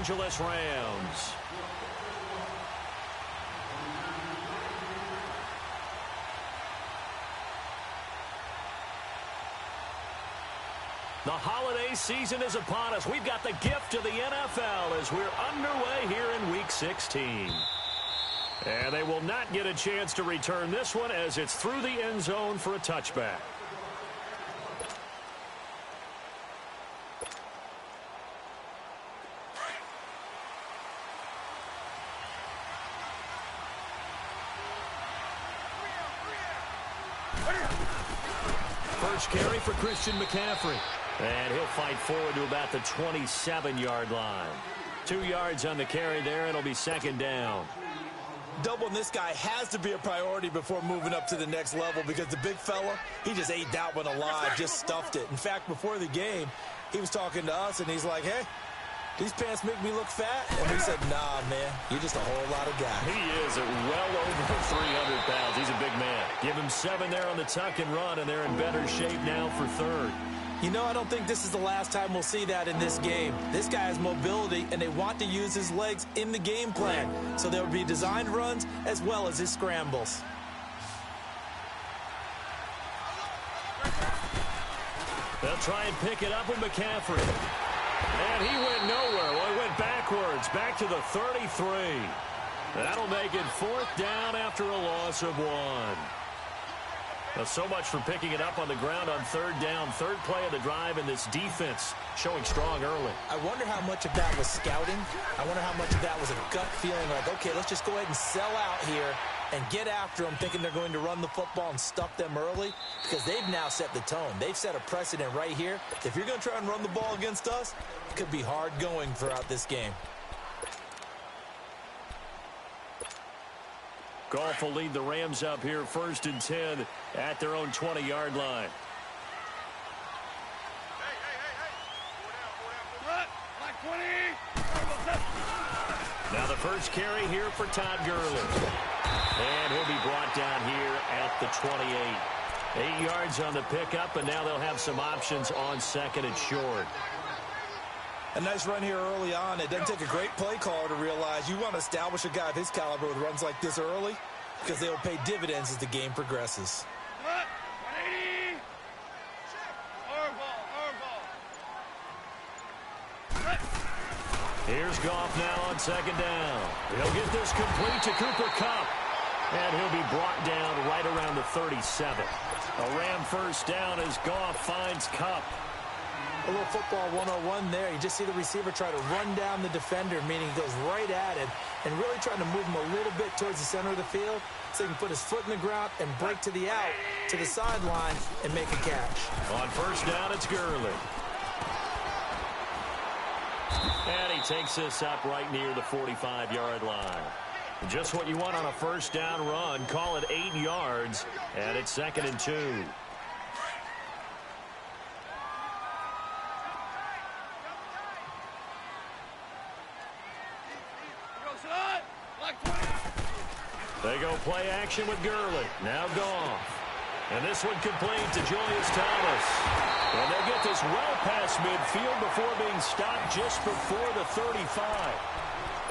Angeles Rams. The holiday season is upon us. We've got the gift of the NFL as we're underway here in Week 16. And they will not get a chance to return this one as it's through the end zone for a touchback. First carry for Christian McCaffrey. And he'll fight forward to about the 27-yard line. 2 yards on the carry there. It'll be second down. Doubling this guy has to be a priority before moving up to the next level because the big fella, he just ate that one alive, just stuffed it. In fact, before the game, he was talking to us, and he's like, hey, these pants make me look fat? And we said, nah, man, you're just a whole lot of guy. He is at well over 300 pounds. He's a big man. Give him 7 there on the tuck and run, and they're in better shape now for third. You know, I don't think this is the last time we'll see that in this game. This guy has mobility, and they want to use his legs in the game plan. So there will be designed runs as well as his scrambles. They'll try and pick it up with McCaffrey. And he went nowhere. Well, he went backwards, back to the 33. That'll make it 4th down after a loss of 1. Now, so much for picking it up on the ground on 3rd down. 3rd play of the drive, and this defense showing strong early. I wonder how much of that was scouting. I wonder how much of that was a gut feeling like, okay, let's just go ahead and sell out here and get after them, thinking they're going to run the football and stuff them early, because they've now set the tone. They've set a precedent right here. If you're going to try and run the ball against us, it could be hard going throughout this game. Goff will lead the Rams up here 1st and 10 at their own 20-yard line. Now the first carry here for Todd Gurley. And he'll be brought down here at the 28. 8 yards on the pickup, and now they'll have some options on 2nd and short. A nice run here early on. It doesn't take a great play caller to realize you want to establish a guy of his caliber with runs like this early because they will pay dividends as the game progresses. Here's Goff now on 2nd down. He'll get this complete to Cooper Kupp. And he'll be brought down right around the 37. A Ram first down as Goff finds Kupp. A little football 101 there. You just see the receiver try to run down the defender, meaning he goes right at it, and really trying to move him a little bit towards the center of the field so he can put his foot in the ground and break to the out, to the sideline, and make a catch. On 1st down, it's Gurley. And he takes this up right near the 45-yard line. Just what you want on a 1st down run. Call it 8 yards, and it's 2nd and 2. They go play action with Gurley. Now Goff. And this one complete to Julius Thomas. And they get this well past midfield before being stopped just before the 35.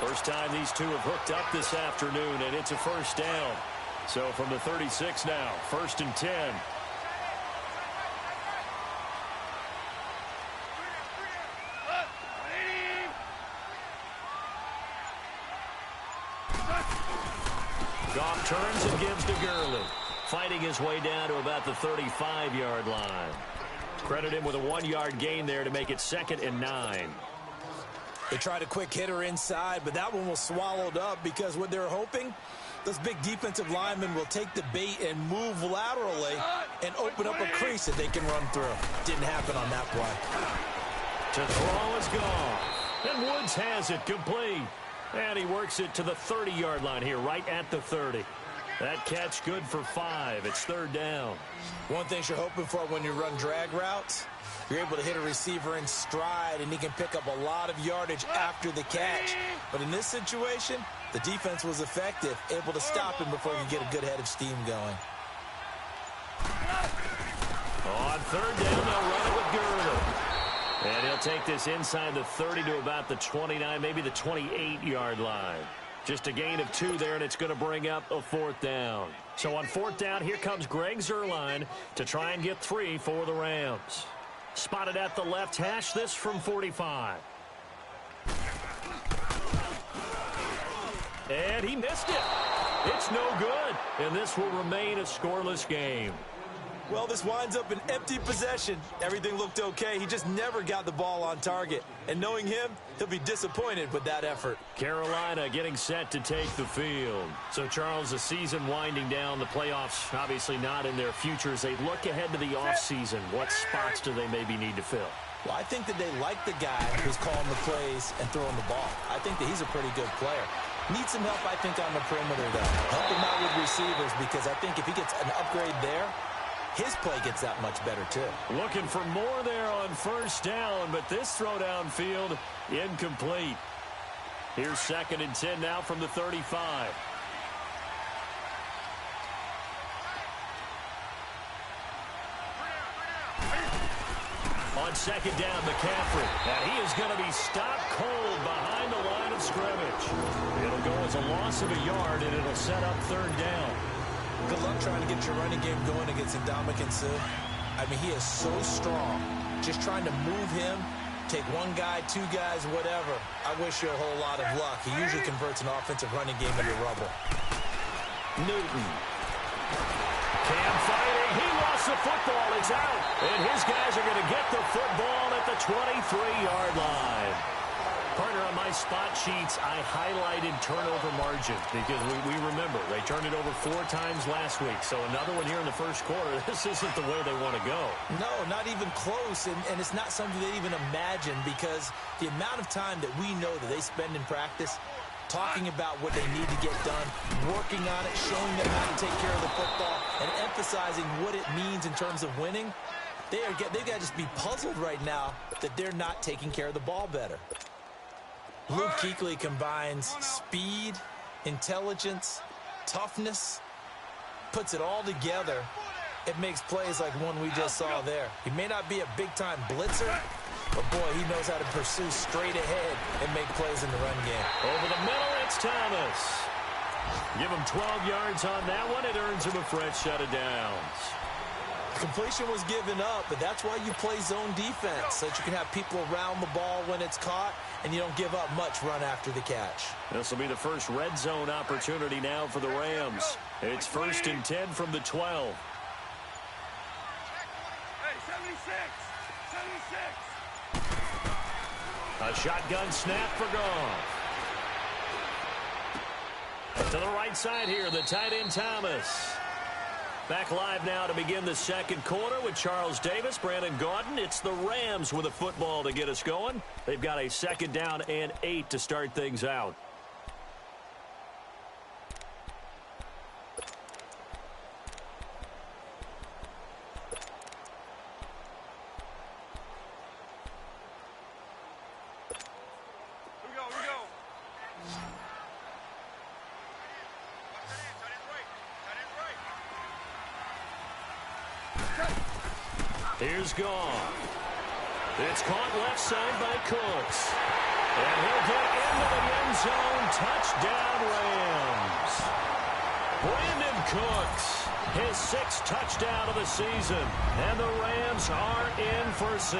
First time these two have hooked up this afternoon, and it's a 1st down. So from the 36 now, 1st and 10. Goff turns and gives to Gurley. Fighting his way down to about the 35-yard line. Credit him with a 1-yard gain there to make it 2nd and 9. They tried a quick hitter inside, but that one was swallowed up because what they're hoping, those big defensive linemen will take the bait and move laterally and open up a crease that they can run through. Didn't happen on that play. To throw is Goff. And Woods has it complete. And he works it to the 30-yard line here, right at the 30. That catch good for 5. It's 3rd down. One thing you're hoping for when you run drag routes, you're able to hit a receiver in stride, and he can pick up a lot of yardage after the catch. But in this situation, the defense was effective, able to stop him before you get a good head of steam going. On 3rd down, they'll run it with Gurley. And he'll take this inside the 30 to about the 29, maybe the 28-yard line. Just a gain of 2 there, and it's going to bring up a 4th down. So on 4th down, here comes Greg Zuerlein to try and get 3 for the Rams. Spotted at the left hash, this from 45. And he missed it. It's no good, and this will remain a scoreless game. Well, this winds up an empty possession. Everything looked okay. He just never got the ball on target. And knowing him, he'll be disappointed with that effort. Carolina getting set to take the field. So, Charles, the season winding down, the playoffs obviously not in their futures. They look ahead to the offseason. What spots do they maybe need to fill? Well, I think that they like the guy who's calling the plays and throwing the ball. I think that he's a pretty good player. Needs some help, I think, on the perimeter, though. Help him out with receivers, because I think if he gets an upgrade there, his play gets that much better, too. Looking for more there on 1st down, but this throw downfield incomplete. Here's 2nd and 10 now from the 35. On 2nd down, McCaffrey. And he is going to be stopped cold behind the line of scrimmage. It'll go as a loss of a yard, and it'll set up 3rd down. Good luck trying to get your running game going against Ndamukong Suh. I mean, he is so strong. Just trying to move him, take 1 guy, 2 guys, whatever. I wish you a whole lot of luck. He usually converts an offensive running game into rubble. Newton. Cam fighting. He lost the football. It's out. And his guys are going to get the football at the 23-yard line. Partner, on my spot sheets, I highlighted turnover margin because we remember they turned it over 4 times last week. So another one here in the 1st quarter. This isn't the way they want to go. No, not even close. And it's not something they even imagine, because the amount of time that we know that they spend in practice talking about what they need to get done, working on it, showing them how to take care of the football, and emphasizing what it means in terms of winning, they've got to just be puzzled right now that they're not taking care of the ball better. Luke Kuechly combines speed, intelligence, toughness, puts it all together. It makes plays like one we just saw there. He may not be a big-time blitzer, but, boy, he knows how to pursue straight ahead and make plays in the run game. Over the middle, it's Thomas. Give him 12 yards on that one. It earns him a fresh set of downs. Completion was given up, but that's why you play zone defense, so that you can have people around the ball when it's caught, and you don't give up much run after the catch. This will be the first red zone opportunity now for the Rams. It's 1st and 10 from the 12. Hey, 76! A shotgun snap for Goff. To the right side here, the tight end Thomas. Back live now to begin the 2nd quarter with Charles Davis, Brandon Gaudin. It's the Rams with a football to get us going. They've got a 2nd down and 8 to start things out. Here's Goff. It's caught left side by Cooks. And he'll get into the end zone. Touchdown, Rams. Brandon Cooks, his 6th touchdown of the season. And the Rams are in for 6.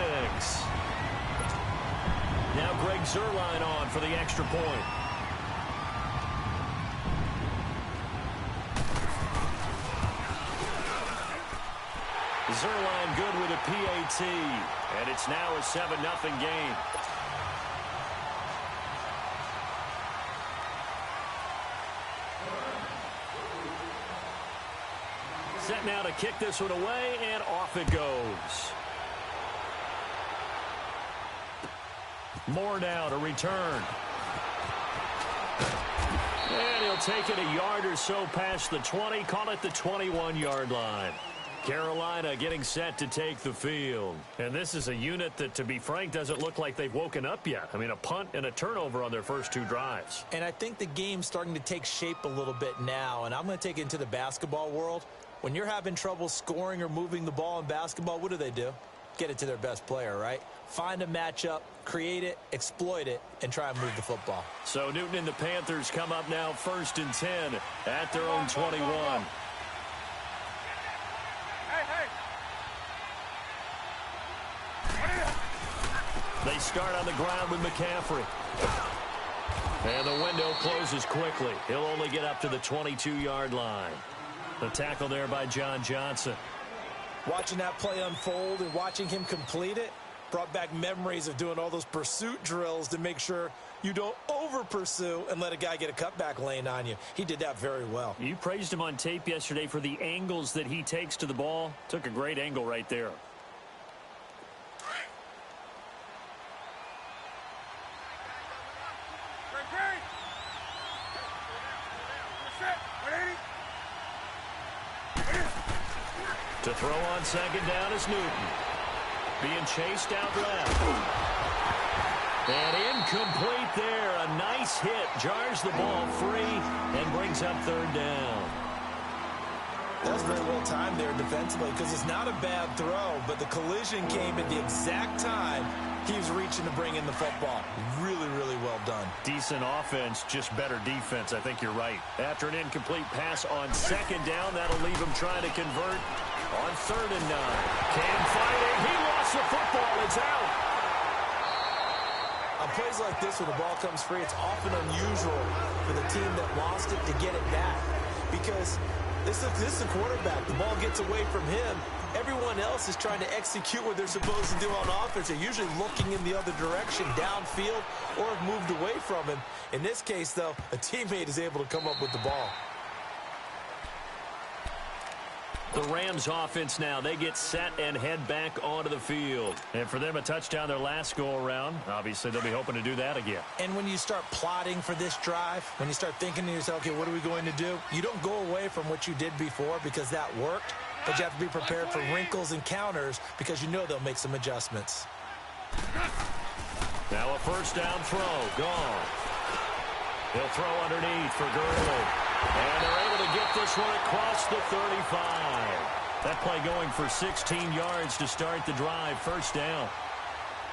Now Greg Zuerlein on for the extra point. Zuerlein good with a PAT, and it's now a 7-0 game. Set now to kick this one away, and off it goes. Moore now to return. And he'll take it a yard or so past the 20, call it the 21-yard line. Carolina getting set to take the field. And this is a unit that, to be frank, doesn't look like they've woken up yet. I mean, a punt and a turnover on their first 2 drives. And I think the game's starting to take shape a little bit now, and I'm going to take it into the basketball world. When you're having trouble scoring or moving the ball in basketball, what do? Get it to their best player, right? find a matchup, create it, exploit it, and try and move the football. So Newton and the Panthers come up now 1st and 10 at their own 21. They start on the ground with McCaffrey. And the window closes quickly. He'll only get up to the 22-yard line. The tackle there by John Johnson. Watching that play unfold and watching him complete it brought back memories of doing all those pursuit drills to make sure you don't over-pursue and let a guy get a cutback lane on you. He did that very well. You praised him on tape yesterday for the angles that he takes to the ball. Took a great angle right there. To throw on 2nd down is Newton. Being chased out left. And incomplete there. A nice hit. Jars the ball free and brings up 3rd down. That was very well timed there defensively because it's not a bad throw, but the collision came at the exact time he was reaching to bring in the football. Really, really well done. Decent offense, just better defense. I think you're right. After an incomplete pass on 2nd down, that'll leave him trying to convert on 3rd and 9. Cam fighting. He lost the football. It's out. On plays like this, when the ball comes free, it's often unusual for the team that lost it to get it back because this is the quarterback. The ball gets away from him. Everyone else is trying to execute what they're supposed to do on offense. They're usually looking in the other direction, downfield, or have moved away from him. In this case, though, a teammate is able to come up with the ball. The Rams offense now, they get set and head back onto the field. And for them, a touchdown their last go-around. Obviously, they'll be hoping to do that again. And when you start plotting for this drive, when you start thinking to yourself, okay, what are we going to do? You don't go away from what you did before because that worked, but you have to be prepared for wrinkles and counters because you know they'll make some adjustments. Now a 1st down throw, gone. He'll throw underneath for Gurley. And they're able to get this one across the 35. That play going for 16 yards to start the drive. 1st down.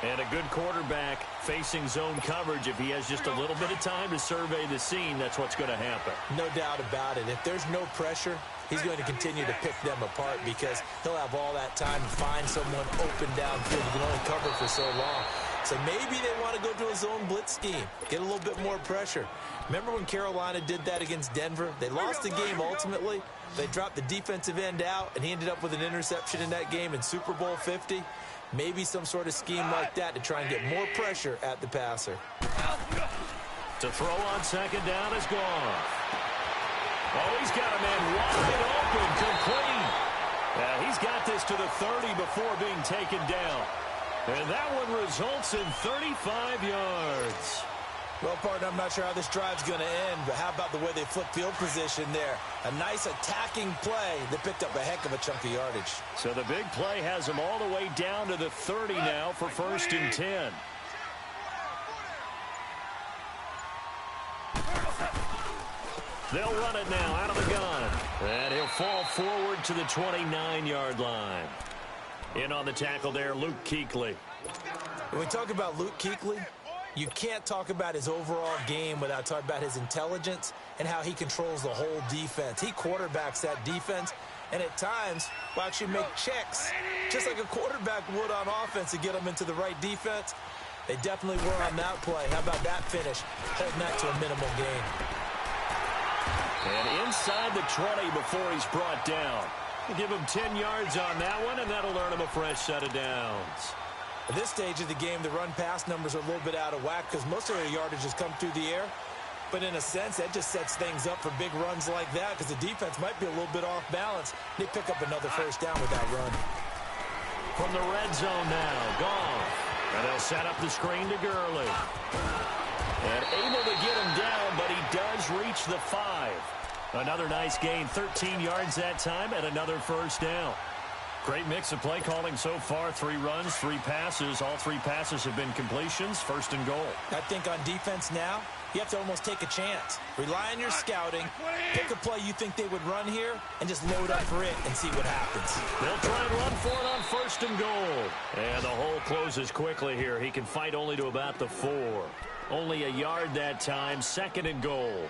And a good quarterback facing zone coverage. If he has just a little bit of time to survey the scene, that's what's going to happen. No doubt about it. If there's no pressure, he's going to continue to pick them apart because he'll have all that time to find someone open downfield. He can only cover for so long. So maybe they want to go to a zone blitz scheme, get a little bit more pressure. Remember when Carolina did that against Denver? They lost the game ultimately. They dropped the defensive end out, and he ended up with an interception in that game in Super Bowl 50. Maybe some sort of scheme like that to try and get more pressure at the passer. To throw on 2nd down is gone. Oh, he's got a man wide open, complete. He's got this to the 30 before being taken down. And that one results in 35 yards. Well, partner, I'm not sure how this drive's going to end, but how about the way they flip field position there? A nice attacking play that picked up a heck of a chunk of yardage. So the big play has them all the way down to the 30 now for 1st and 10. They'll run it now out of the gun. And he'll fall forward to the 29-yard line. In on the tackle there, Luke Kuechly. When we talk about Luke Kuechly, you can't talk about his overall game without talking about his intelligence and how he controls the whole defense. He quarterbacks that defense, and at times will actually make checks, just like a quarterback would on offense to get them into the right defense. They definitely were on that play. How about that finish? Holding that to a minimal gain. And inside the 20 before he's brought down. We'll give him 10 yards on that one, and that'll earn him a fresh set of downs. At this stage of the game, the run-pass numbers are a little bit out of whack because most of their yardage has come through the air. But in a sense, that just sets things up for big runs like that because the defense might be a little bit off balance. They pick up another 1st down with that run. From the red zone now, gone. And they'll set up the screen to Gurley. And able to get him down, but he does reach the 5. Another nice gain, 13 yards that time, and another 1st down. Great mix of play calling so far. 3 runs, 3 passes. All 3 passes have been completions. First and goal. I think on defense now, you have to almost take a chance. Rely on your scouting. Pick a play you think they would run here and just load up for it and see what happens. They'll try and run for it on first and goal. And the hole closes quickly here. He can fight only to about the 4. Only a yard that time. Second and goal.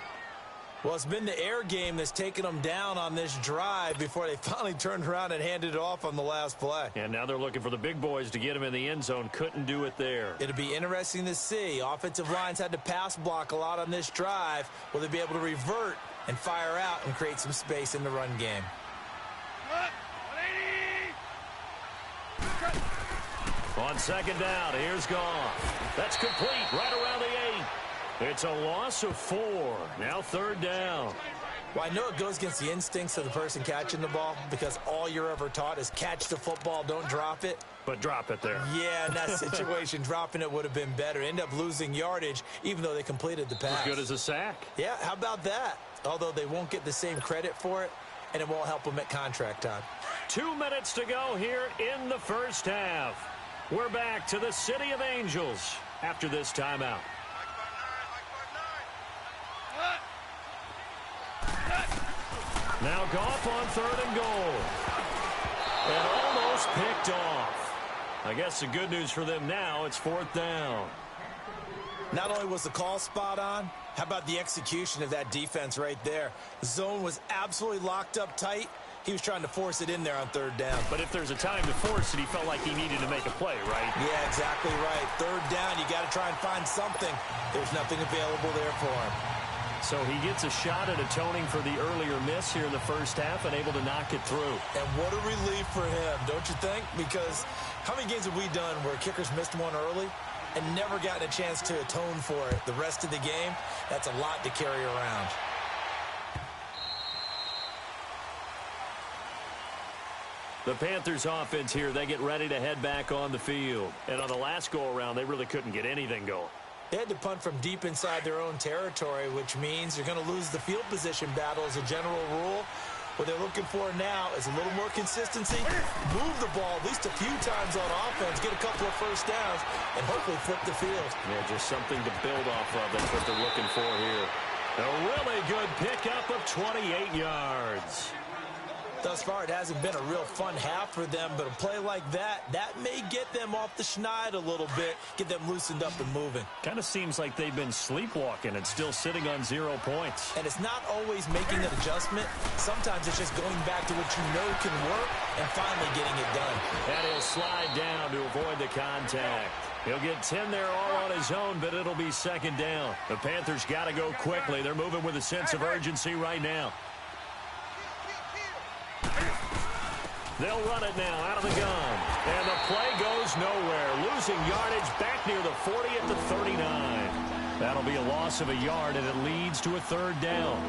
Well, it's been the air game that's taken them down on this drive before they finally turned around and handed it off on the last play. And now they're looking for the big boys to get him in the end zone. Couldn't do it there. It'll be interesting to see. Offensive lines had to pass block a lot on this drive. Will they be able to revert and fire out and create some space in the run game? On second down, here's Goff. That's complete right around the 8. It's a loss of 4. Now third down. Well, I know it goes against the instincts of the person catching the ball because all you're ever taught is catch the football, don't drop it. But drop it there. Yeah, in that situation, dropping it would have been better. End up losing yardage, even though they completed the pass. As good as a sack. Yeah, how about that? Although they won't get the same credit for it, and it won't help them at contract time. 2 minutes to go here in the first half. We're back to the City of Angels after this timeout. Now Goff on third and goal. And almost picked off. I guess the good news for them now, it's fourth down. Not only was the call spot on, how about the execution of that defense right there? The zone was absolutely locked up tight. He was trying to force it in there on third down. But if there's a time to force it, he felt like he needed to make a play, right? Yeah, exactly right. Third down, you got to try and find something. There's nothing available there for him. So he gets a shot at atoning for the earlier miss here in the first half and able to knock it through. And what a relief for him, don't you think? Because how many games have we done where kickers missed one early and never gotten a chance to atone for it the rest of the game? That's a lot to carry around. The Panthers offense here, they get ready to head back on the field. And on the last go-around, they really couldn't get anything going. They had to punt from deep inside their own territory, which means you're going to lose the field position battle as a general rule. What they're looking for now is a little more consistency, move the ball at least a few times on offense, get a couple of first downs, and hopefully flip the field. Yeah, just something to build off of. That's what they're looking for here. A really good pickup of 28 yards. Thus far, it hasn't been a real fun half for them, but a play like that may get them off the schneid a little bit, get them loosened up and moving. Kind of seems like they've been sleepwalking and still sitting on 0 points. And it's not always making an adjustment. Sometimes it's just going back to what you know can work and finally getting it done. And he'll slide down to avoid the contact. He'll get 10 there all on his own, but it'll be second down. The Panthers got to go quickly. They're moving with a sense of urgency right now. They'll run it now out of the gun. And the play goes nowhere. Losing yardage back near the 40 at the 39. That'll be a loss of a yard, and it leads to a third down.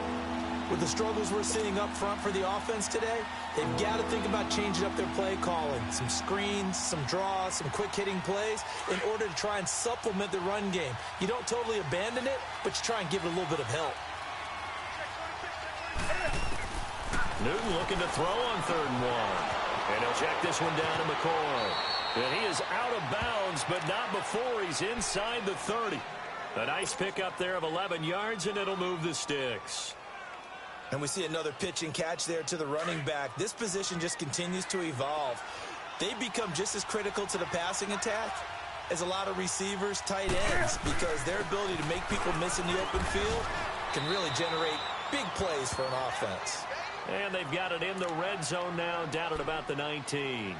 With the struggles we're seeing up front for the offense today, they've got to think about changing up their play calling. Some screens, some draws, some quick-hitting plays in order to try and supplement the run game. You don't totally abandon it, but you try and give it a little bit of help. Newton looking to throw on third and 1. And he'll check this one down to McCoy. And he is out of bounds, but not before he's inside the 30. A nice pickup there of 11 yards, and it'll move the sticks. And we see another pitch and catch there to the running back. This position just continues to evolve. They become just as critical to the passing attack as a lot of receivers, tight ends, because their ability to make people miss in the open field can really generate big plays for an offense. And they've got it in the red zone now, down at about the 19.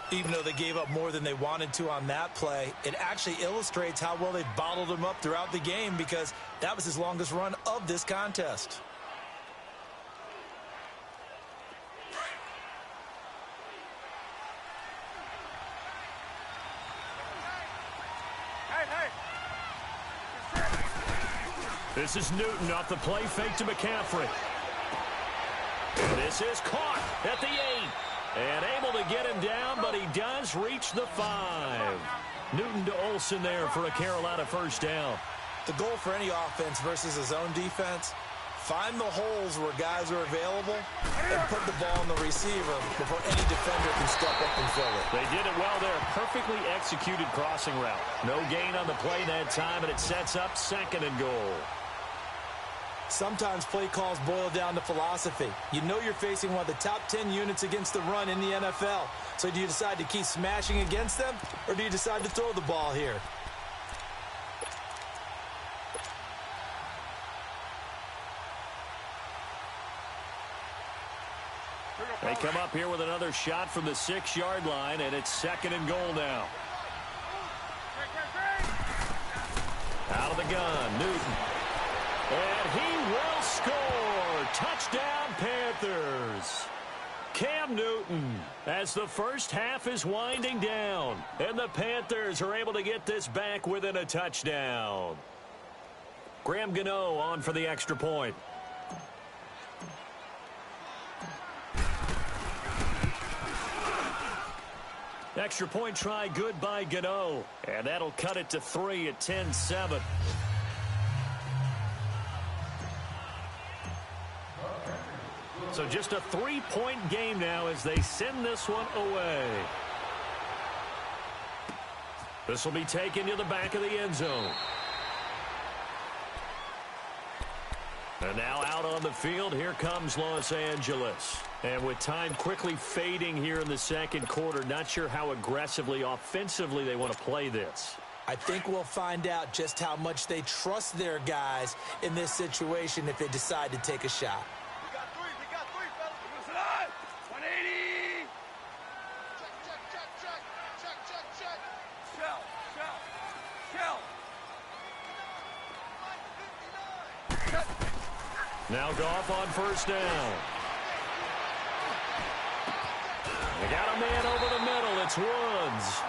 Even though they gave up more than they wanted to on that play, it actually illustrates how well they've bottled him up throughout the game because that was his longest run of this contest. This is Newton off the play fake to McCaffrey. And this is caught at the 8. And able to get him down, but he does reach the 5. Newton to Olsen there for a Carolina first down. The goal for any offense versus a zone defense, Find the holes where guys are available and put the ball on the receiver before any defender can step up and fill it. They did it well there. Perfectly executed crossing route. No gain on the play that time, and it sets up 2nd and goal. Sometimes play calls boil down to philosophy. You know you're facing one of the top 10 units against the run in the NFL. So do you decide to keep smashing against them, or do you decide to throw the ball here? They come up here with another shot from the 6-yard line, and it's 2nd and goal now. Out of the gun, Newton. And he will score. Touchdown, Panthers. Cam Newton, as the first half is winding down, and the Panthers are able to get this back within a touchdown. Graham Gano on for the extra point. Extra point try good by Gano. And that'll cut it to 3 at 10-7. So just a 3-point game now as they send this one away. This will be taken to the back of the end zone. And now out on the field, here comes Los Angeles. And with time quickly fading here in the second quarter, not sure how aggressively, offensively they want to play this. I think we'll find out just how much they trust their guys in this situation if they decide to take a shot. We got three, fellas. Listen on. 180. Check. Shell. Now Goff on first down. They got a man over the middle. It's Woods.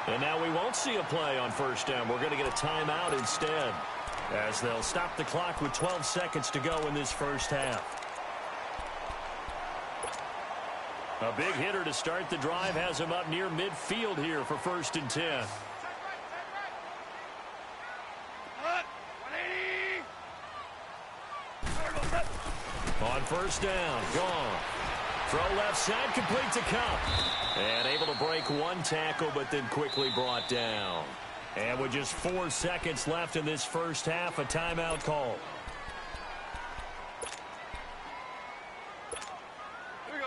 And now we won't see a play on first down. We're going to get a timeout instead, as they'll stop the clock with 12 seconds to go in this first half. A big hitter to start the drive has him up near midfield here for 1st and 10. On first down, gone. Throw left side, complete to Cup. And able to break one tackle, but then quickly brought down. And with just 4 seconds left in this first half, a timeout call.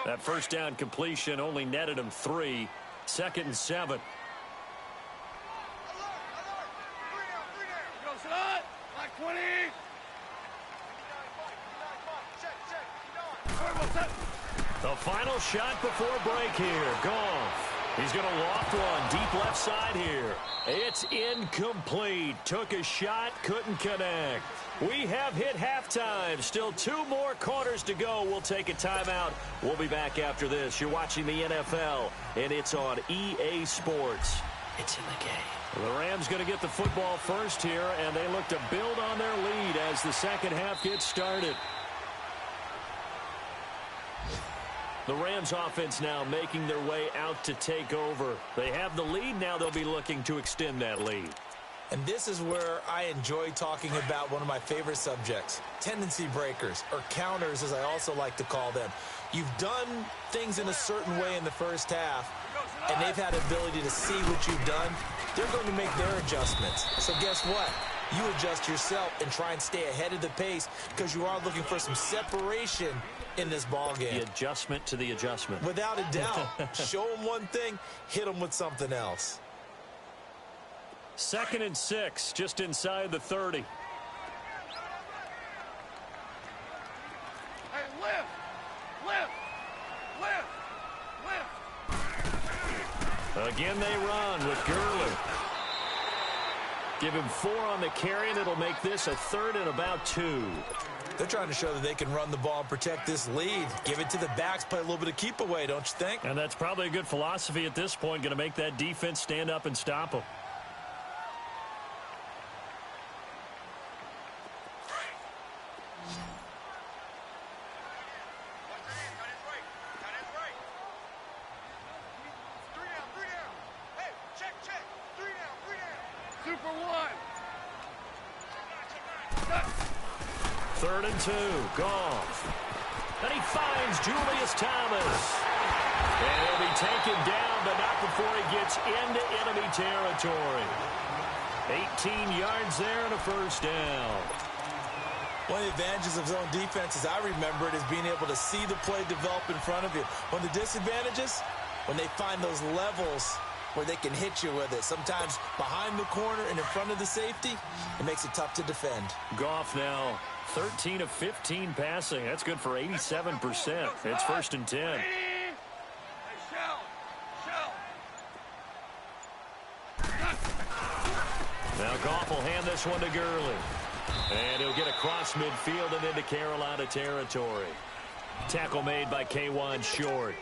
That first down completion only netted him 3. 2nd and 7. The final shot before break here. Goff. He's going to loft one deep left side here. It's incomplete. Took a shot, couldn't connect. We have hit halftime. Still 2 more quarters to go. We'll take a timeout. We'll be back after this. You're watching the NFL, and it's on EA Sports. It's in the game. The Rams going to get the football first here, and they look to build on their lead as the second half gets started. The Rams offense now making their way out to take over. They have the lead. Now they'll be looking to extend that lead. And this is where I enjoy talking about one of my favorite subjects, tendency breakers, or counters as I also like to call them. You've done things in a certain way in the first half, and they've had the ability to see what you've done. They're going to make their adjustments. So guess what? You adjust yourself and try and stay ahead of the pace because you are looking for some separation in this ball game. The adjustment to the adjustment. Without a doubt. Show them one thing, hit them with something else. 2nd and 6, just inside the 30. Hey, lift. Again they run with Gurley. Give him 4 on the carry, and it'll make this a 3rd and about 2. They're trying to show that they can run the ball and protect this lead. Give it to the backs, play a little bit of keep away, don't you think? And that's probably a good philosophy at this point, going to make that defense stand up and stop them. 3rd and 2. Goff. And he finds Julius Thomas. And he'll be taken down, but not before he gets into enemy territory. 18 yards there and a first down. One of the advantages of zone defense, as I remember it, is being able to see the play develop in front of you. One of the disadvantages, when they find those levels where they can hit you with it, sometimes behind the corner and in front of the safety, it makes it tough to defend. Goff now 13 of 15 passing. That's good for 87%. It's 1st and 10. Now Goff will hand this one to Gurley. And he'll get across midfield and into Carolina territory. Tackle made by K'Wan Short.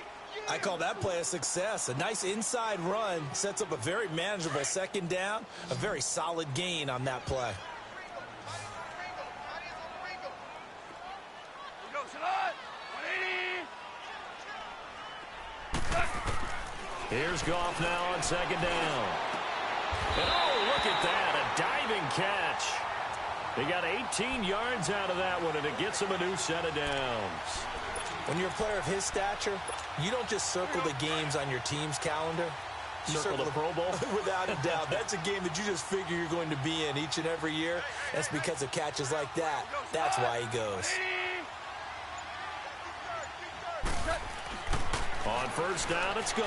I call that play a success. A nice inside run sets up a very manageable 2nd down. A very solid gain on that play. Here's Goff now on 2nd down. And oh, look at that, a diving catch. He got 18 yards out of that one, and it gets him a new set of downs. When you're a player of his stature, you don't just circle the games on your team's calendar. You circle the Pro Bowl? Without a doubt. That's a game that you just figure you're going to be in each and every year. That's because of catches like that. That's why he goes. On 1st down, it's gone.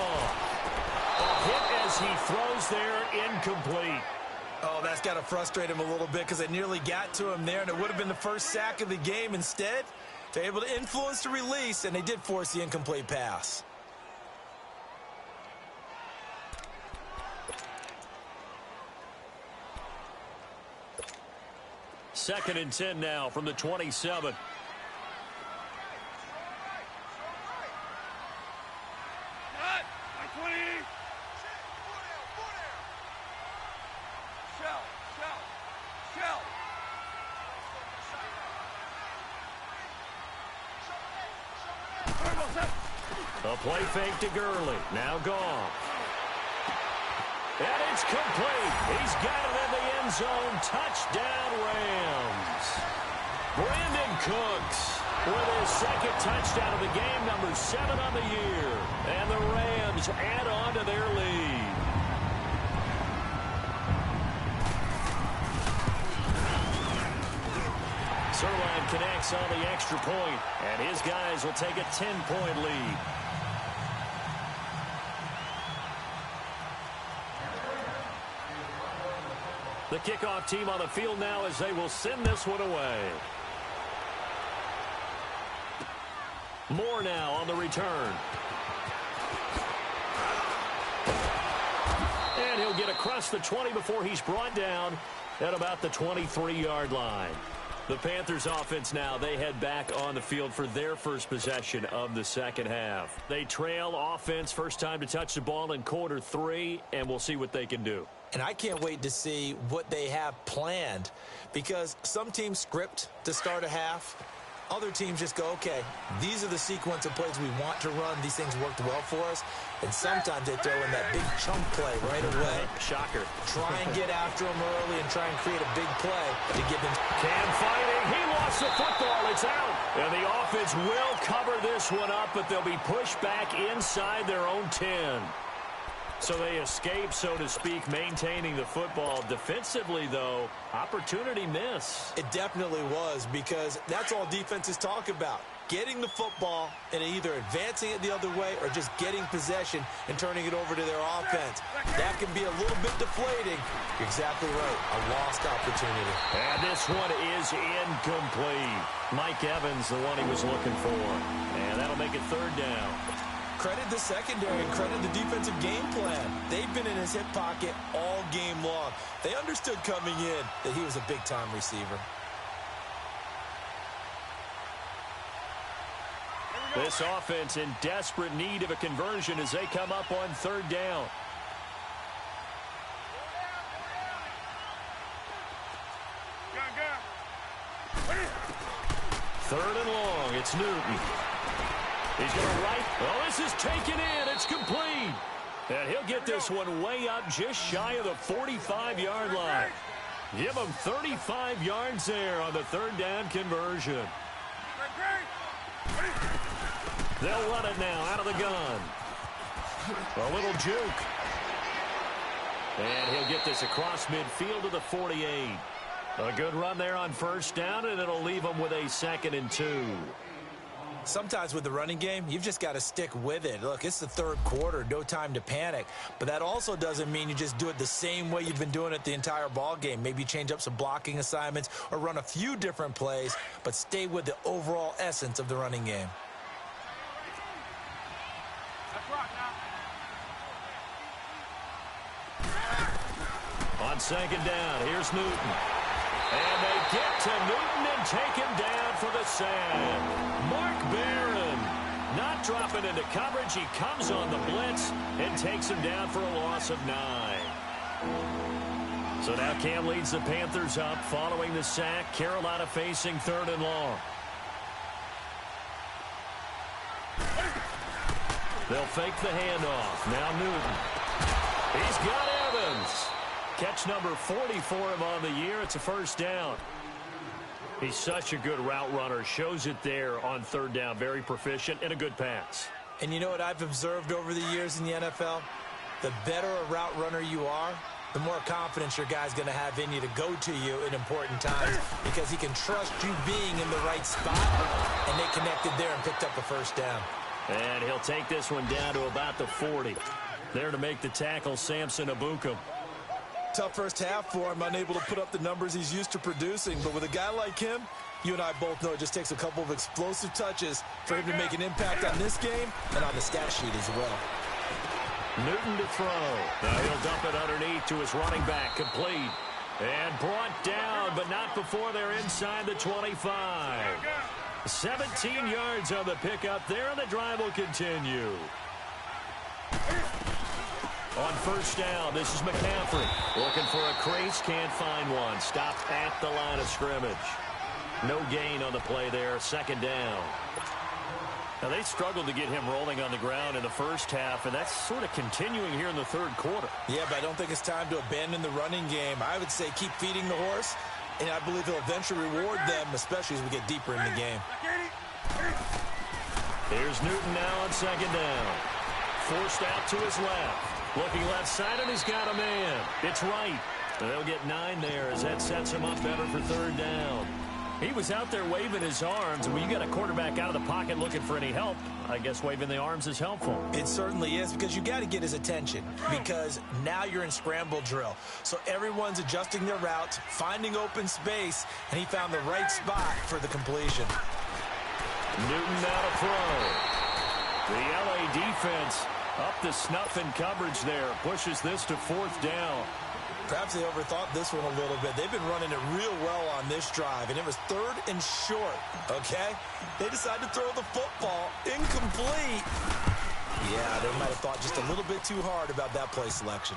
A hit as he throws there, incomplete. Oh, that's got to frustrate him a little bit because it nearly got to him there, and it would have been the first sack of the game. Instead, they're able to influence the release, and they did force the incomplete pass. Second and 10 now from the 27. A play fake to Gurley. Now Goff. And it's complete. He's got it in the end zone. Touchdown, Rams. Brandon Cooks with his 2nd touchdown of the game, number 7 on the year. And the Rams add on to their lead. Sirline connects on the extra point, and his guys will take a 10-point lead. The kickoff team on the field now as they will send this one away. Moore now on the return. And he'll get across the 20 before he's brought down at about the 23-yard line. The Panthers offense now, they head back on the field for their first possession of the 2nd half. They trail offense, first time to touch the ball in quarter 3, and we'll see what they can do. And I can't wait to see what they have planned, because some teams script to start a half. Other teams just go, okay, these are the sequence of plays we want to run. These things worked well for us. And sometimes they throw in that big chunk play right away. Shocker. Try and get after them early and try and create a big play to give them. Cam fighting. He lost the football. It's out. And the offense will cover this one up, but they'll be pushed back inside their own 10. So they escape, so to speak, maintaining the football. Defensively, though, opportunity miss. It definitely was, because that's all defenses talk about. Getting the football and either advancing it the other way or just getting possession and turning it over to their offense. That can be a little bit deflating. You're exactly right. A lost opportunity. And this one is incomplete. Mike Evans, the one he was looking for. And that'll make it 3rd down. Credit the secondary and credit the defensive game plan. They've been in his hip pocket all game long. They understood coming in that he was a big-time receiver. This offense in desperate need of a conversion as they come up on 3rd down. Third and long. It's Newton. He's going to right. Oh, this is taken in. It's complete. And he'll get this one way up just shy of the 45-yard line. Give them 35 yards there on the third down conversion. They'll run it now out of the gun. A little juke. And he'll get this across midfield to the 48. A good run there on first down, and it'll leave them with a 2nd and 2. Sometimes with the running game, you've just got to stick with it. Look, it's the third quarter, no time to panic. But that also doesn't mean you just do it the same way you've been doing it the entire ball game. Maybe change up some blocking assignments or run a few different plays, but stay with the overall essence of the running game. On second down, here's Newton. And they get to Newton and take him down for the sack. Mark Barron not dropping into coverage. He comes on the blitz and takes him down for a loss of 9. So now Cam leads the Panthers up following the sack. Carolina facing 3rd and long. They'll fake the handoff. Now Newton. He's got Evans. Catch number 40 for him on the year. It's a first down. He's such a good route runner. Shows it there on third down. Very proficient and a good pass. And you know what I've observed over the years in the NFL? The better a route runner you are, the more confidence your guy's going to have in you to go to you in important times because he can trust you being in the right spot, and they connected there and picked up a first down. And he'll take this one down to about the 40. There to make the tackle, Samson Abukum. Tough first half for him, unable to put up the numbers he's used to producing. But with a guy like him, you and I both know it just takes a couple of explosive touches for him to make an impact on this game and on the stat sheet as well. Newton to throw. Now he'll dump it underneath to his running back. Complete. And brought down, but not before they're inside the 25. 17 yards on the pickup there, and the drive will continue. On first down, this is McCaffrey. Looking for a crease, can't find one. Stopped at the line of scrimmage. No gain on the play there, second down. Now, they struggled to get him rolling on the ground in the first half, and that's sort of continuing here in the third quarter. Yeah, but I don't think it's time to abandon the running game. I would say keep feeding the horse, and I believe he'll eventually reward them, especially as we get deeper in the game. Here's Newton now on second down. Forced out to his left. Looking left side, and he's got a man. It's right. They'll get 9 there as that sets him up better for third down. He was out there waving his arms. When you got a quarterback out of the pocket looking for any help, I guess waving the arms is helpful. It certainly is, because you got to get his attention, because now you're in scramble drill. So everyone's adjusting their routes, finding open space, and he found the right spot for the completion. Newton now to throw. The LA defense up to snuff in coverage there. Pushes this to fourth down. Perhaps they overthought this one a little bit. They've been running it real well on this drive, and it was 3rd and short, okay? They decided to throw the football incomplete. Yeah, they might have thought just a little bit too hard about that play selection.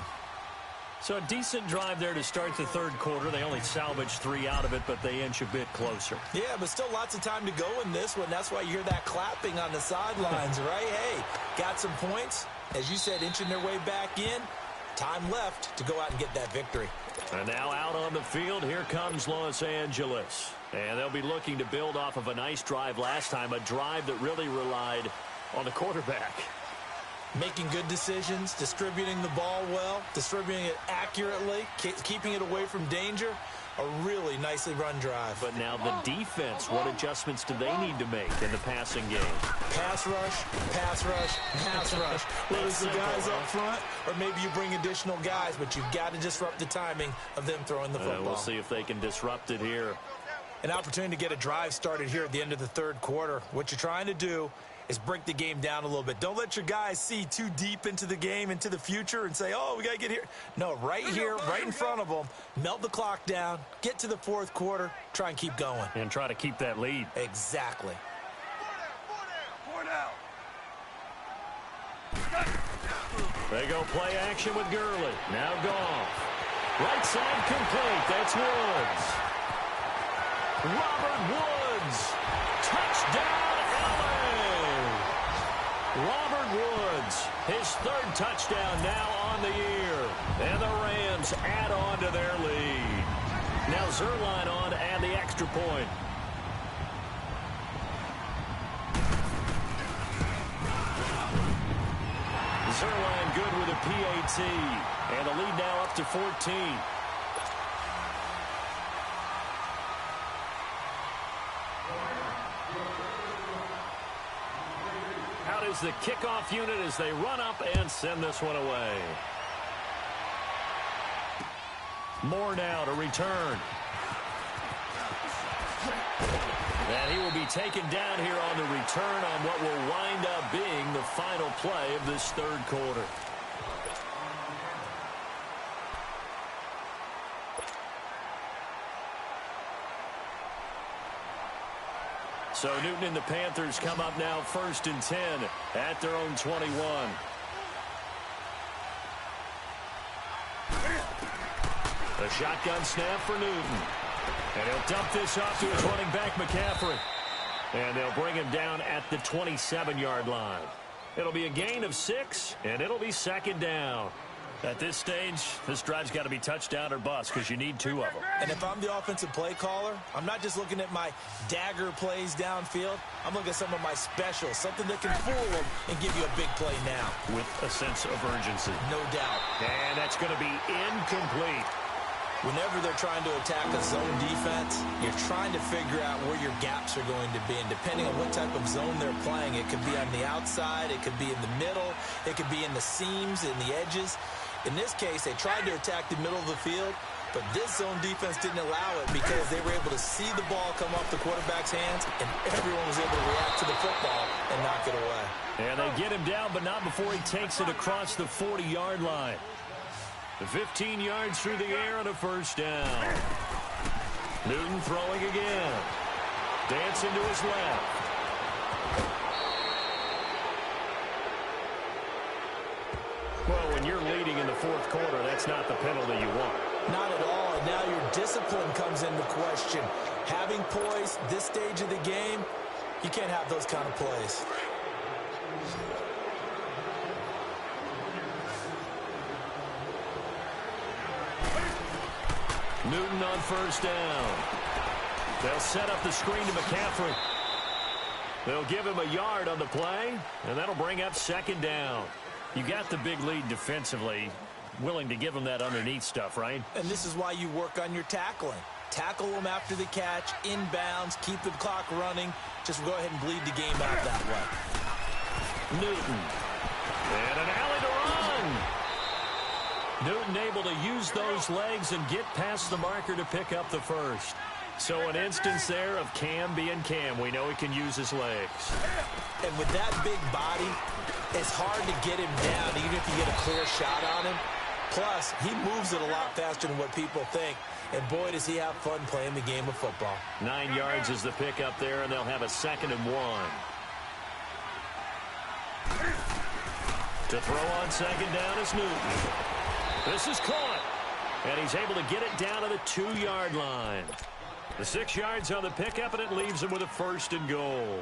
So a decent drive there to start the third quarter. They only salvaged 3 out of it, but they inch a bit closer. Yeah, but still lots of time to go in this one. That's why you hear that clapping on the sidelines, right? Hey, got some points. As you said, inching their way back in. Time left to go out and get that victory. And now out on the field, here comes Los Angeles. And they'll be looking to build off of a nice drive last time, a drive that really relied on the quarterback. Making good decisions, distributing the ball well, distributing it accurately, keeping it away from danger. A really nicely run drive. But now the defense, what adjustments do they need to make in the passing game? Pass rush, pass rush, pass rush. Whether it's the guys up front or maybe you bring additional guys, but you've got to disrupt the timing of them throwing the football. We'll see if they can disrupt it here. An opportunity to get a drive started here at the end of the third quarter. What you're trying to do is break the game down a little bit. Don't let your guys see too deep into the game, into the future, and say, oh, we got to get here. No, right here, right in front of them, melt the clock down, get to the fourth quarter, try and keep going. And try to keep that lead. Exactly. They go play action with Gurley. Now Goff. Right side complete. That's Woods. Robert Woods. Touchdown. Robert Woods, his 3rd touchdown now on the year. And the Rams add on to their lead. Now Zerline on to add the extra point. Zerline good with a PAT. And the lead now up to 14. Out is the kickoff unit as they run up and send this one away. Moore now to return. And he will be taken down here on the return on what will wind up being the final play of this third quarter. So Newton and the Panthers come up now 1st and 10 at their own 21. A shotgun snap for Newton. And he'll dump this off to his running back, McCaffrey. And they'll bring him down at the 27-yard line. It'll be a gain of 6, and it'll be 2nd down. At this stage, this drive's got to be touchdown or bust because you need 2 of them. And if I'm the offensive play caller, I'm not just looking at my dagger plays downfield. I'm looking at some of my specials, something that can fool them and give you a big play now. With a sense of urgency. No doubt. And that's going to be incomplete. Whenever they're trying to attack a zone defense, you're trying to figure out where your gaps are going to be. And depending on what type of zone they're playing, it could be on the outside, it could be in the middle, it could be in the seams, in the edges. In this case, they tried to attack the middle of the field, but this zone defense didn't allow it because they were able to see the ball come off the quarterback's hands, and everyone was able to react to the football and knock it away. And they get him down, but not before he takes it across the 40-yard line. The 15 yards through the air on a 1st down. Newton throwing again. Dancing to his left. Well, when you're leading in the 4th quarter, that's not the penalty you want. Not at all, and now your discipline comes into question. Having poise this stage of the game, you can't have those kind of plays. Newton on 1st down. They'll set up the screen to McCaffrey. They'll give him a yard on the play, and that'll bring up 2nd down. You got the big lead defensively, willing to give him that underneath stuff, right? And this is why you work on your tackling. Tackle them after the catch, inbounds, keep the clock running. Just go ahead and bleed the game out that way. Newton. And an alley to run. Newton able to use those legs and get past the marker to pick up the 1st. So an instance there of Cam being Cam. We know he can use his legs. And with that big body, it's hard to get him down even if you get a clear shot on him. Plus, he moves it a lot faster than what people think. And boy, does he have fun playing the game of football. 9 yards is the pickup there, and they'll have a 2nd and 1. To throw on 2nd down is Newton. This is caught. And he's able to get it down to the 2-yard line. The 6 yards on the pickup, and it leaves him with a 1st and goal.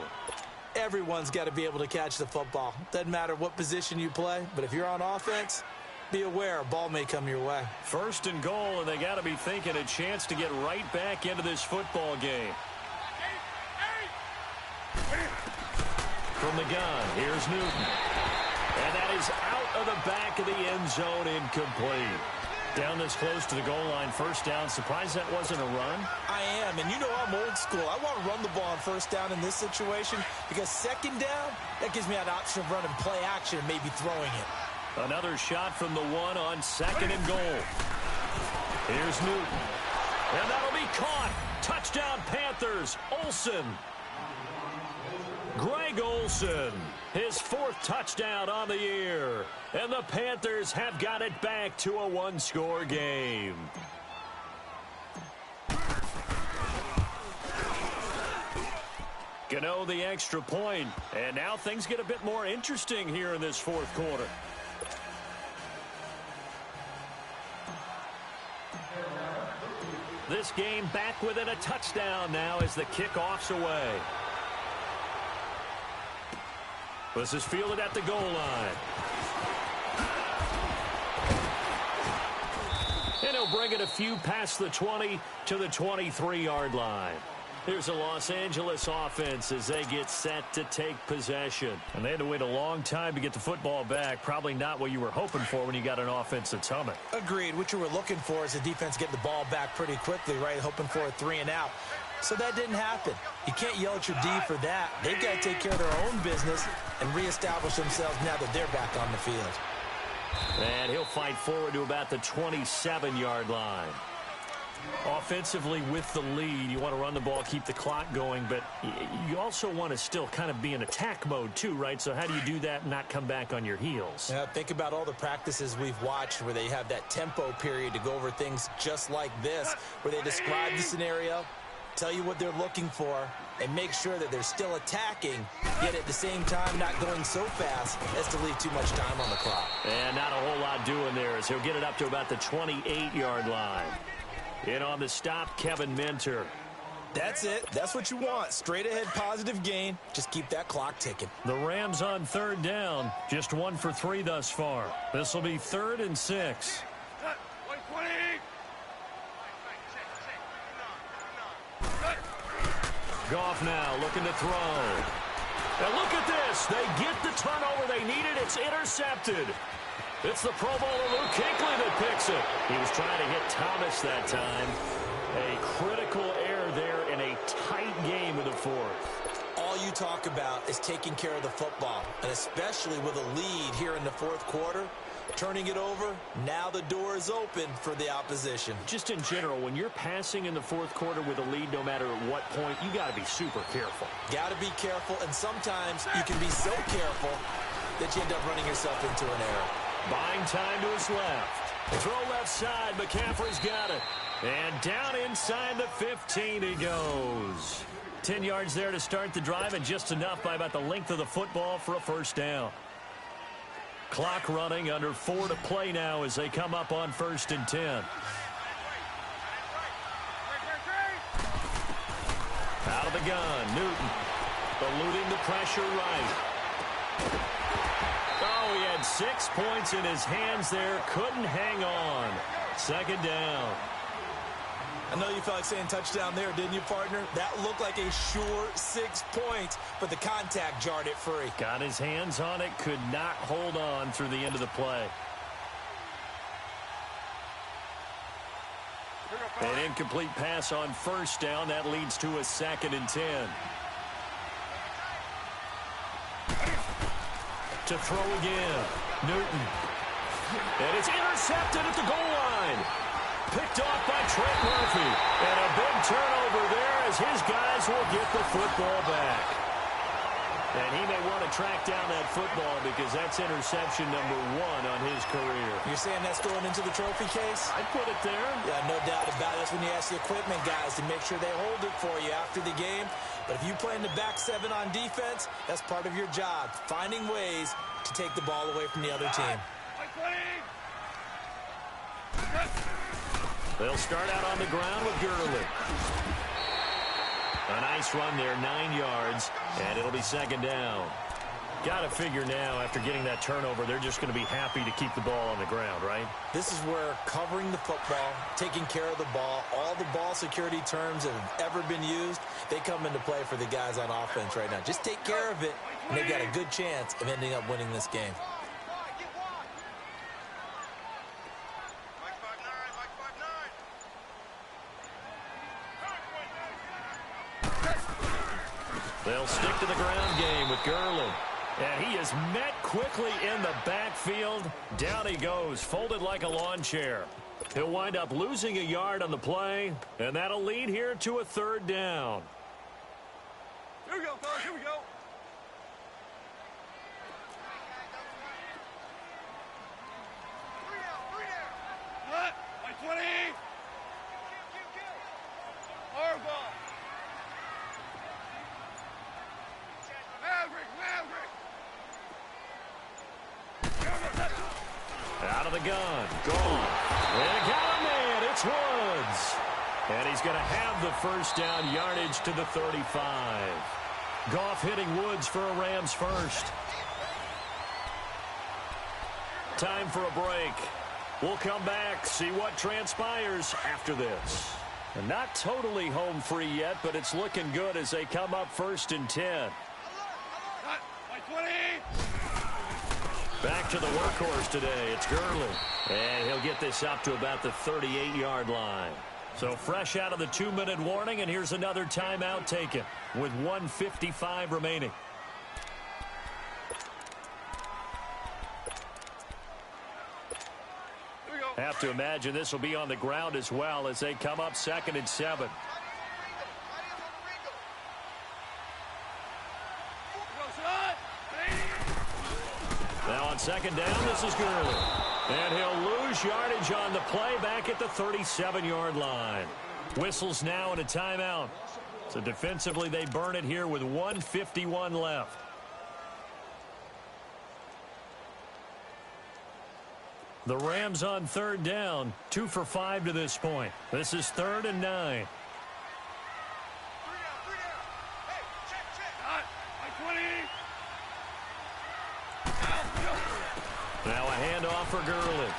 Everyone's got to be able to catch the football. Doesn't matter what position you play, but if you're on offense, be aware a ball may come your way. 1st and goal, and they got to be thinking a chance to get right back into this football game. From the gun, here's Newton. And that is out of the back of the end zone, incomplete. Down this close to the goal line, 1st down. Surprised that wasn't a run? I am, and you know I'm old school. I want to run the ball on 1st down in this situation because 2nd down, that gives me an option of running play action and maybe throwing it. Another shot from the 1 on 2nd and goal. Here's Newton. And that'll be caught. Touchdown Panthers. Olsen. Greg Olsen. His 4th touchdown on the year. And the Panthers have got it back to a 1-score game. Gano the extra point. And now things get a bit more interesting here in this 4th quarter. This game back within a touchdown now as the kickoff's away. This is fielded at the goal line. And he'll bring it a few past the 20 to the 23-yard line. Here's a Los Angeles offense as they get set to take possession. And they had to wait a long time to get the football back. Probably not what you were hoping for when you got an offense that's humming. Agreed. What you were looking for is the defense getting the ball back pretty quickly, right? Hoping for a 3-and-out. So that didn't happen. You can't yell at your D for that. They've got to take care of their own business and reestablish themselves now that they're back on the field. And he'll fight forward to about the 27-yard line. Offensively with the lead, you want to run the ball, keep the clock going, but you also want to still kind of be in attack mode too, right? So how do you do that and not come back on your heels? Yeah, think about all the practices we've watched where they have that tempo period to go over things just like this, where they describe the scenario, tell you what they're looking for, and make sure that they're still attacking, yet at the same time not going so fast as to leave too much time on the clock. And not a whole lot doing there as he'll get it up to about the 28-yard line. In on the stop, Kevin Minter. That's it. That's what you want. Straight ahead positive gain. Just keep that clock ticking. The Rams on third down. Just 1 for 3 thus far. This will be 3rd and 6. Goff now looking to throw. And look at this. They get the turnover they needed. It's intercepted. It's the Pro Bowler Luke Kuechly that picks it. He was trying to hit Thomas that time. A critical error there in a tight game in the 4th. All you talk about is taking care of the football, and especially with a lead here in the 4th quarter. Turning it over, now the door is open for the opposition. Just in general, when you're passing in the 4th quarter with a lead, no matter at what point, you got to be super careful. Got to be careful, and sometimes you can be so careful that you end up running yourself into an error. Buying time to his left. Throw left side. McCaffrey's got it. And down inside the 15 he goes. 10 yards there to start the drive, and just enough by about the length of the football for a first down. Clock running, under 4 to play now as they come up on 1st and 10. Out of the gun, Newton. Eluding the pressure right. Oh, he had 6 points in his hands there. Couldn't hang on. 2nd down. I know you felt like saying touchdown there, didn't you, partner? That looked like a sure 6 points, but the contact jarred it free. Got his hands on it, could not hold on through the end of the play. An incomplete pass on 1st down. That leads to a 2nd and 10. To throw again. Newton. And it's intercepted at the goal line. Picked off by Trent Murphy. And a big turnover there as his guys will get the football back. And he may want to track down that football because that's interception number 1 on his career. You're saying that's going into the trophy case? I'd put it there. Yeah, no doubt about it. That's when you ask the equipment guys to make sure they hold it for you after the game. But if you play in the back 7 on defense, that's part of your job, finding ways to take the ball away from the other team. They'll start out on the ground with Gurley. A nice run there, 9 yards, and it'll be 2nd down. Got to figure now, after getting that turnover, they're just going to be happy to keep the ball on the ground, right? This is where covering the football, taking care of the ball, all the ball security terms that have ever been used, they come into play for the guys on offense right now. Just take care of it, and they've got a good chance of ending up winning this game. They'll stick to the ground game with Gurley. And he is met quickly in the backfield. Down he goes, folded like a lawn chair. He'll wind up losing a yard on the play, and that'll lead here to a 3rd down. Here we go, fellas, here we go. Hut, by 20. Hard ball. Out of the gun. Gone. And got a man. It's Woods. And he's going to have the 1st down, yardage to the 35. Goff hitting Woods for a Rams first. Time for a break. We'll come back, see what transpires after this. And not totally home free yet, but it's looking good as they come up 1st and 10. Back to the workhorse today. It's Gurley. And he'll get this up to about the 38-yard line. So fresh out of the 2-minute warning, and here's another timeout taken with 1:55 remaining. Have to imagine this will be on the ground as well as they come up 2nd and 7. Now on 2nd down, this is Gurley. And he'll lose yardage on the play back at the 37-yard line. Whistles now and a timeout. So defensively, they burn it here with 1:51 left. The Rams on 3rd down, 2 for 5 to this point. This is 3rd and 9. Now a handoff for Gurley.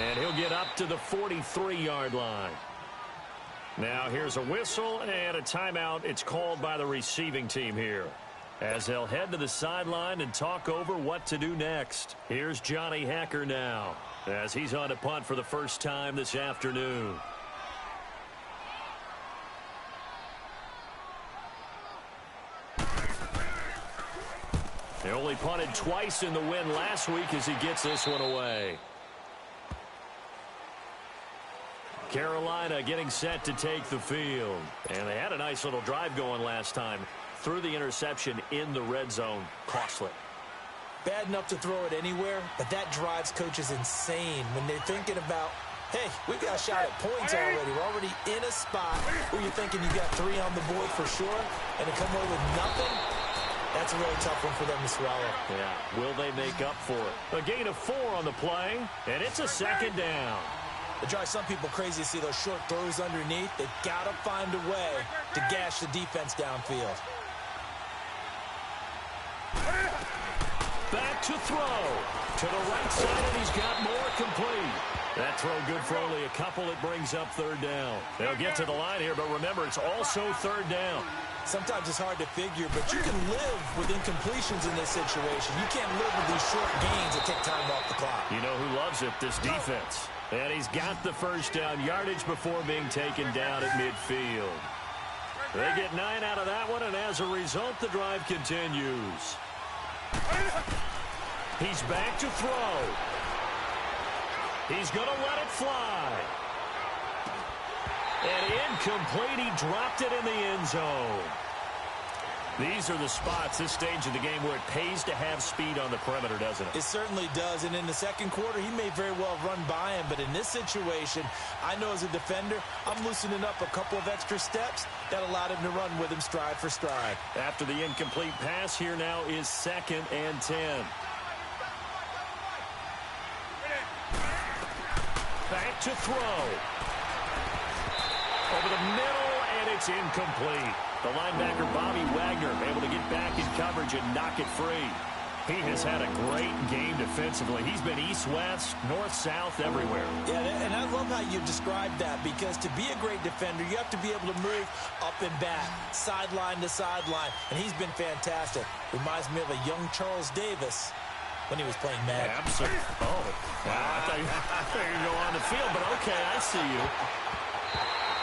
And he'll get up to the 43-yard line. Now here's a whistle and a timeout. It's called by the receiving team here, as they'll head to the sideline and talk over what to do next. Here's Johnny Hacker now, as he's on to punt for the first time this afternoon. They only punted twice in the win last week as he gets this one away. Carolina getting set to take the field. And they had a nice little drive going last time. Threw the interception in the red zone. Costly. Bad enough to throw it anywhere, but that drives coaches insane when they're thinking about, hey, we've got a shot at points already. We're already in a spot where you're thinking you got 3 on the board for sure, and to come away with nothing, that's a really tough one for them to swallow. Yeah, will they make up for it? A gain of 4 on the play, and it's a 2nd down. It drives some people crazy to see those short throws underneath. They've got to find a way to gash the defense downfield. Back to throw. To the right side, and he's got more complete. That throw good for only a couple. It brings up 3rd down. They'll get to the line here, but remember, it's also 3rd down. Sometimes it's hard to figure, but you can live with incompletions in this situation. You can't live with these short gains that take time off the clock. You know who loves it? This defense. And he's got the first down yardage before being taken down at midfield. They get 9 out of that one, and as a result, the drive continues. He's back to throw. He's going to let it fly. And incomplete. He dropped it in the end zone. These are the spots, this stage of the game, where it pays to have speed on the perimeter, doesn't it? It certainly does. And in the second quarter, he may very well run by him. But in this situation, I know as a defender, I'm loosening up a couple of extra steps that allowed him to run with him stride for stride. After the incomplete pass, here now is 2nd and 10. Back to throw. Over the middle, and it's incomplete. The linebacker, Bobby Wagner, able to get back in coverage and knock it free. He has had a great game defensively. He's been east-west, north-south, everywhere. Yeah, and I love how you described that, because to be a great defender, you have to be able to move up and back, sideline to sideline, and he's been fantastic. Reminds me of a young Charles Davis when he was playing Madden. Absolutely. Oh, wow. I thought you were go on the field, but okay, I see you.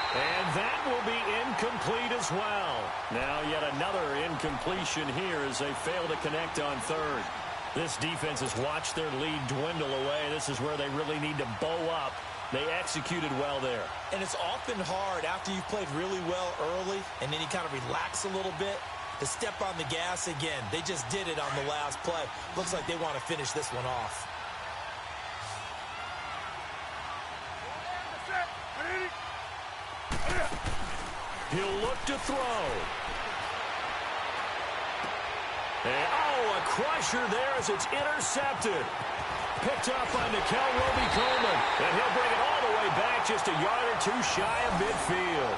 And that will be incomplete as well. Now yet another incompletion here as they fail to connect on 3rd. This defense has watched their lead dwindle away. This is where they really need to bow up. They executed well there. And it's often hard after you've played really well early and then you kind of relax a little bit to step on the gas again. They just did it on the last play. Looks like they want to finish this one off. He'll look to throw. And, a crusher there as it's intercepted. Picked up by Nickel Roby-Coleman. And he'll bring it all the way back just a yard or two shy of midfield.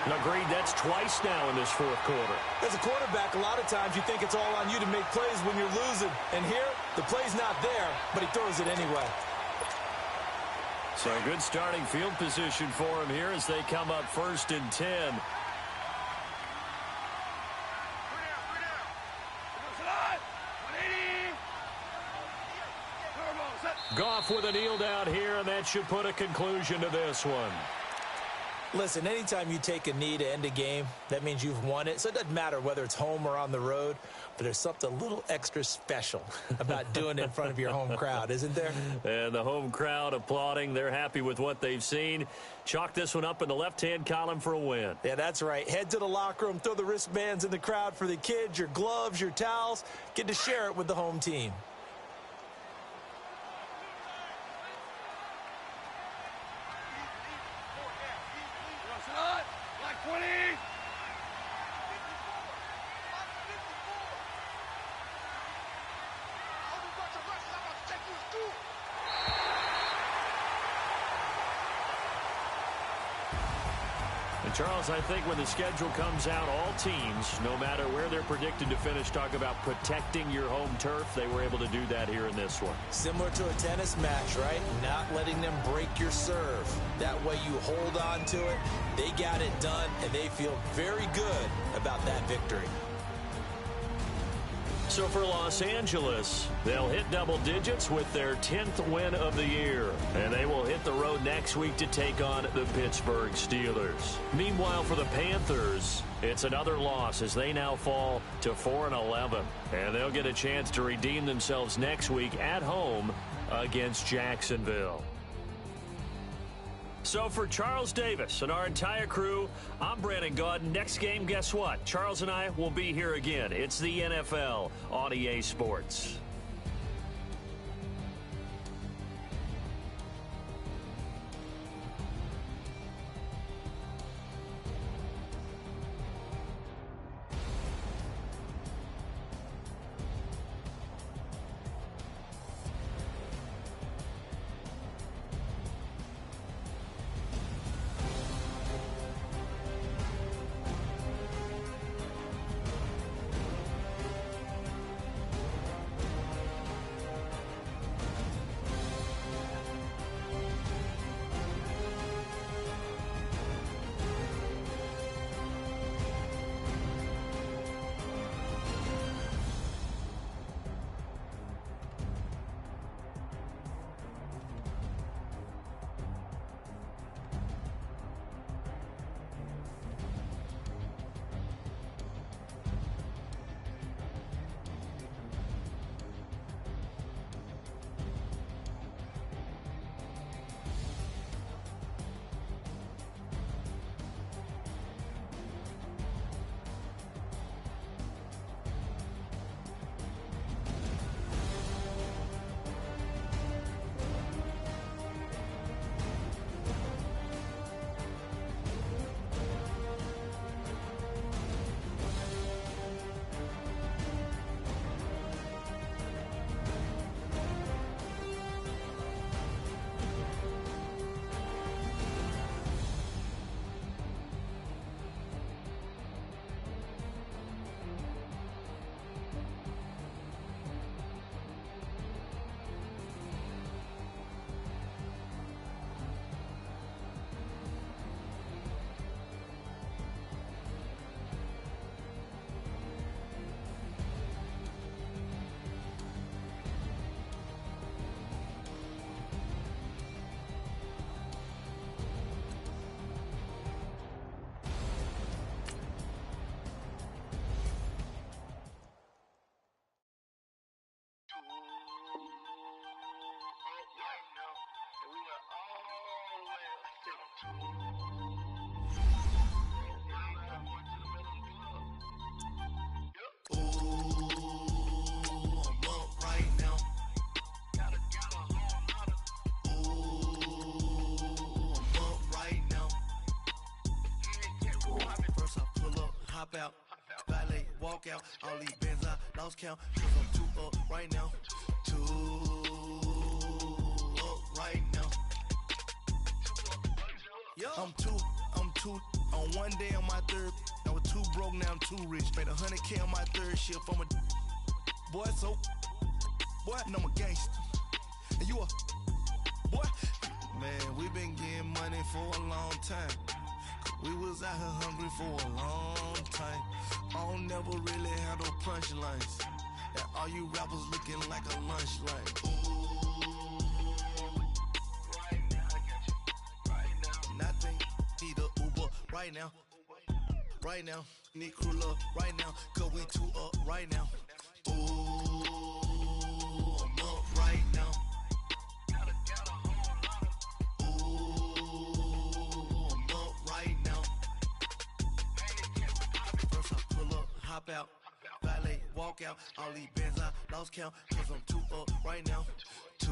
Agreed, that's twice now in this fourth quarter. As a quarterback, a lot of times you think it's all on you to make plays when you're losing. And here, the play's not there, but he throws it anyway. So good starting field position for him here as they come up 1st and 10. Goff with a kneel down here, and that should put a conclusion to this one. Listen, anytime you take a knee to end a game, that means you've won it. So it doesn't matter whether it's home or on the road, but there's something a little extra special about doing it in front of your home crowd, isn't there? And the home crowd applauding. They're happy with what they've seen. Chalk this one up in the left-hand column for a win. Yeah, that's right. Head to the locker room, throw the wristbands in the crowd for the kids, your gloves, your towels. Get to share it with the home team. Charles, I think when the schedule comes out, all teams, no matter where they're predicted to finish, talk about protecting your home turf. They were able to do that here in this one. Similar to a tennis match, right? Not letting them break your serve. That way you hold on to it. They got it done, and they feel very good about that victory. So for Los Angeles, they'll hit double digits with their 10th win of the year. And they will hit the road next week to take on the Pittsburgh Steelers. Meanwhile, for the Panthers, it's another loss as they now fall to 4-11. And they'll get a chance to redeem themselves next week at home against Jacksonville. So for Charles Davis and our entire crew, I'm Brandon Gaudin. Next game, guess what? Charles and I will be here again. It's the NFL on EA Sports. Out, valet, walk out, all these bands I lost count, cause I'm 2 up right now, 2 up right now, I'm two on One day on my third, I was too broke, now I'm too rich. Made 100K on my third shift. I'm a boy, so boy, and I'm a gangster. And you a boy. Man, we been getting money for a long time. We was out here hungry for a long time. I don't never really have no punchlines. And all you rappers looking like a lunch line. Right now, I got you. Right now. Nothing. Need a Uber right now. Right now. Need crew love right now. Cause we two up right now. Ooh, I'm up right now. Hop out, valet, walk out, all these bands I lost count, cause I'm too up right now, too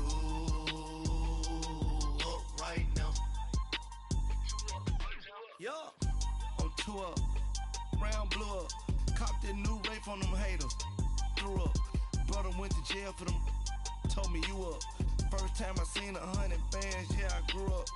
up right now, yeah, I'm too up, round blew up, copped that new rape on them haters, threw up, brother went to jail for them, told me you up, first time I seen 100 bands, yeah I grew up,